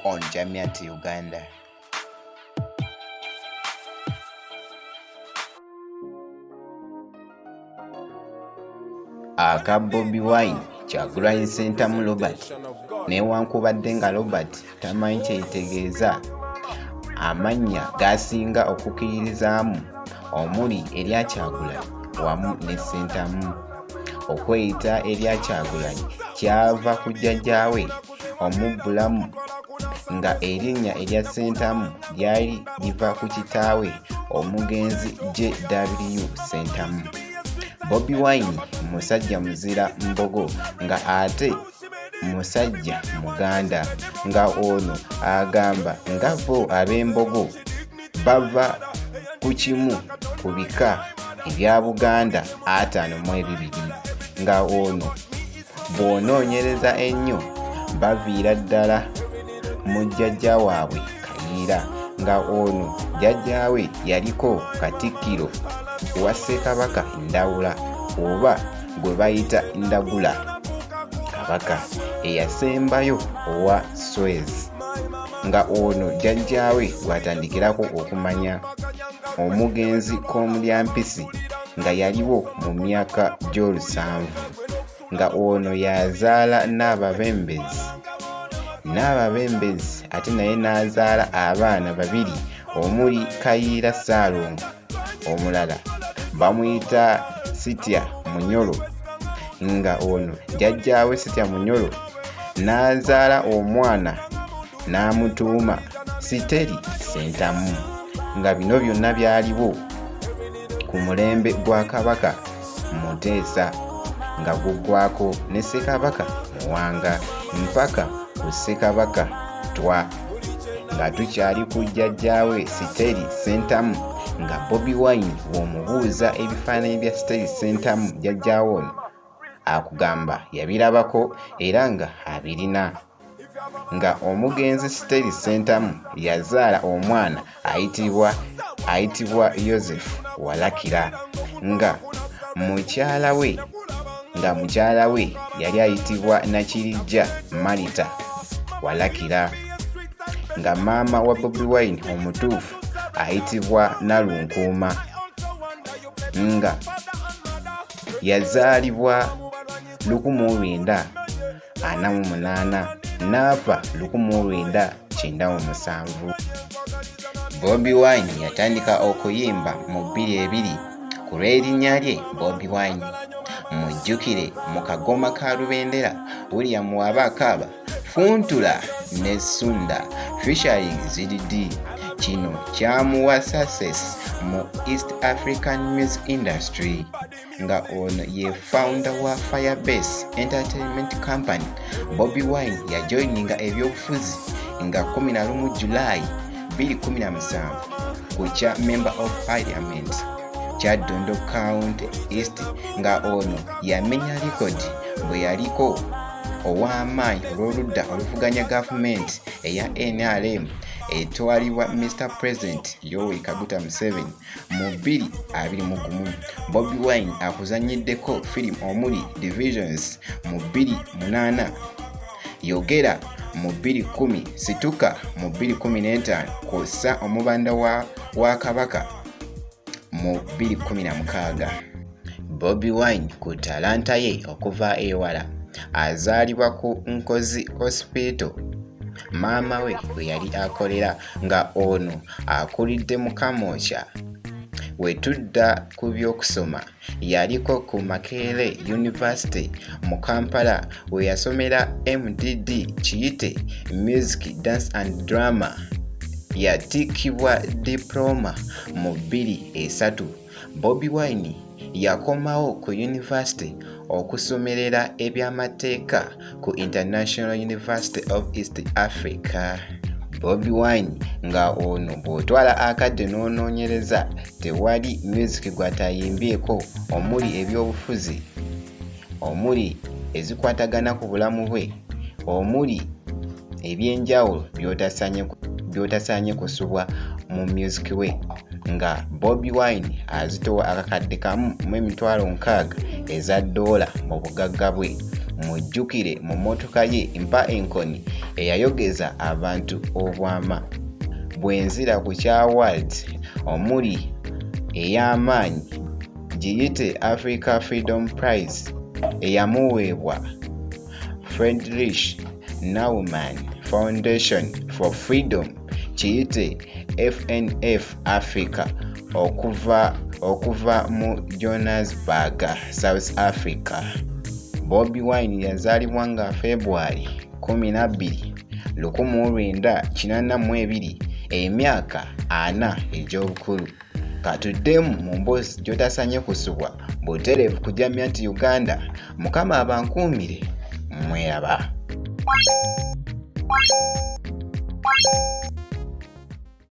on Nutty Uganda. Aka Bobiwine Kyagulanyi Ssentamu Robert newankubadde nga Robert tamanyi kyeyitegeeza amannya gasinga okukkiririzaamu omuli erya Kyagulanyi wamu ne Ssentamu. Okweyita erya Kyagulanyi kyava ku jjajjaawe omubbulamu nga erinnya erya Ssentamu lyali liva ku kitaawe omugenzi J.W. Ssentamu. Bobiwine musajja muzira mbogo nga ate musajja muganda nga ono agamba nga bo ab'embogo bava ku kimu ku bika ebya Buganda 52 nga ono bw'onoonyereza ennyo baviira ddala mu jjajja waabwe Kayiira nga ono jjajjaawe yaliko Katikkiro wa Ssekabaka Ndawula oba gwe bayita Ndagula Kabaka eyasembayo owa Swez nga ono jjajjaawe gw'atandikirako okumanya omugenzi Komulyampisi nga yaliwo mu myaka gy'olusanvu nga ono yazaala Nababembezi ate naye n'azaala abaana babiri omuli Kayiira Ssaalongo omulala bamuyita Sitya Munyolo nga ono jjajjaawe Sitya Munyolo n'azaala omwana n'amutuuma Siteri Ssentamu nga bino byonna byaliwo ku mulembe gwa Kabaka Muteesa nga guggwako ne Ssekabaka Muwanga mpaka ku Ssekabaka Twa nga tukyali ku jjajjaawe Siteri Ssentamu nga Bobiwine bw'omubuuza ebifaananyi bya Siteri Ssentamu jjajjaawe ono akugamba yabirabako era nga abirina nga omugenzi Siteri Ssentamu yazaala omwana ayitibwa Yozefu Walakira nga mukyala we yali ayitibwa Nakirijja Marita Walakira nga maama wa Bobiwine omutuufu ayitibwa Nalunkuuma nga yazaalibwa 1948 n'afa 1997. Bobiwine yatandika okuyimba mu 2002 ku lw'erinnya lye Bobiwine. Mujjukire mu kagoma ka Lubendera William Wabakaaba Funtula ne Sunda featuring ZD. Kino kyamuwa success mu East African music industry nga ono ye founder wa Firebase Entertainment Company. Bobiwine yajoininga ebyobufuzi nga 11 July 2017 ku kya Member of Parliament kya Dondo County East nga ono yamenya likodi bwe yaliko ow'amaanyi olw'oludda oluvuganya gavumenti eya NRM etwalibwa Mr. President Yoweri Kaguta Museveni mu 2021. Bobiwine akuzanyiddeko firimu omuli Divisions mu 2008, Yogera mu 2010, Situka mu 2015 kw'ossa Omubanda wa Kabaka mu 2016. Bobiwine ku talanta ye okuva ewala azaalibwa ku Nkozi Hospital maama we we yali akolera nga ono akulidde mu Kamwokya. We tudda ku by'okusoma yaliko ku Makerere University mu Kampala we yasomera MDD Kiyite Music Dance and Drama. Yatikkibwa diploma mu 2003. Bobiwine yakomawo ku university okusomerera ebyamateeka ku International University of East Africa. Bobiwine nga ono bw'otwala akadde n'onoonyereza tewali music gw'atayimbyeko omuli ebyobufuzi, omuli ezikwatagana ku bulamu bwe, omuli ebyenjawulo by'otasaanye kusubwa mu music we nga Bobiwine azitowa akakadde kamu mu $60,000 mu bugagga bwe mujjukire mu mmotoka ye mpa enkoni eyayogeza abantu obwama bw'enzira ku kya awards omuli ey'amaanyi giyite Africa Freedom Prize eyamuweebwa Friedrich Naumann Foundation for Freedom kiyite FNF Africa okuva mu Johannesburg, South Africa. Bobiwine yazaalibwa nga February 12, 1982, emyaka 4 egy'obukulu. Katuddemu mu mboozi gy'otasanye kusubwa butereevu kujamya nti Uganda Mukama abankuumire mweraba.